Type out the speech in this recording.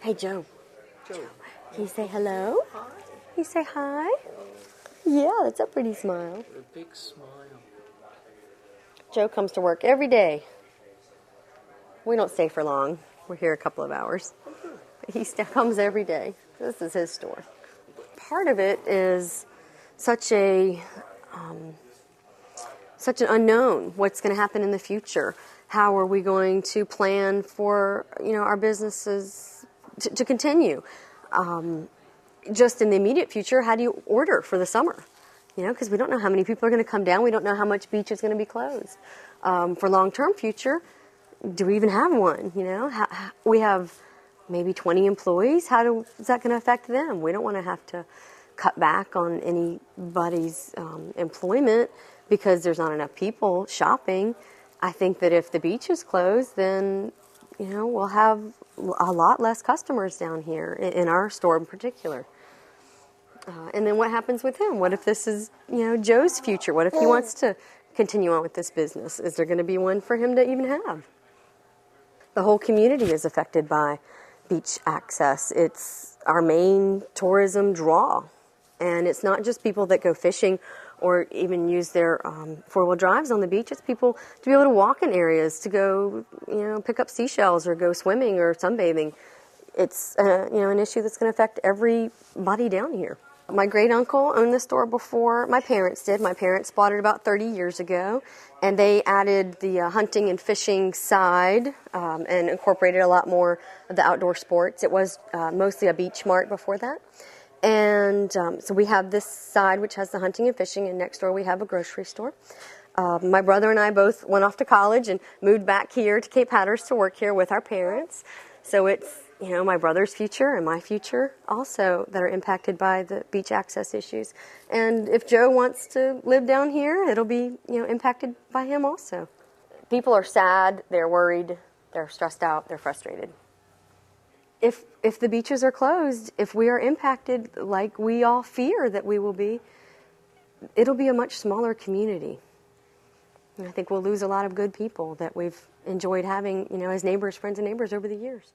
Hey, Joe. Joe. Can you say hello? Hi. Can you say hi? Yeah, that's a pretty smile. A big smile. Joe comes to work every day. We don't stay for long. We're here a couple of hours. He comes every day. This is his store. Part of it is such an unknown. What's going to happen in the future? How are we going to plan for our businesses to continue? Just in the immediate future, how do you order for the summer? Because we don't know how many people are going to come down. We don't know how much beach is going to be closed. For long-term future, do we even have one? We have maybe 20 employees. How is that going to affect them? We don't want to have to cut back on anybody's employment because there's not enough people shopping. I think that if the beach is closed, then we'll have a lot less customers down here in our store in particular. And then what happens with him? What if this is Joe's future? What if he wants to continue on with this business? Is there going to be one for him to even have? The whole community is affected by beach access. It's our main tourism draw. And it's not just people that go fishing or even use their four-wheel drives on the beach. It's people to be able to walk in areas, to go, pick up seashells or go swimming or sunbathing. It's, an issue that's going to affect everybody down here. My great-uncle owned the store before my parents did. My parents bought it about 30 years ago, and they added the hunting and fishing side and incorporated a lot more of the outdoor sports. It was mostly a beach mart before that. And so we have this side which has the hunting and fishing, and next door we have a grocery store. My brother and I both went off to college and moved back here to Cape Hatteras to work here with our parents. So it's, my brother's future and my future also that are impacted by the beach access issues. And if Joe wants to live down here, it'll be, impacted by him also. People are sad, they're worried, they're stressed out, they're frustrated. If the beaches are closed, if we are impacted like we all fear that we will be, it'll be a much smaller community. And I think we'll lose a lot of good people that we've enjoyed having, as neighbors, friends and neighbors over the years.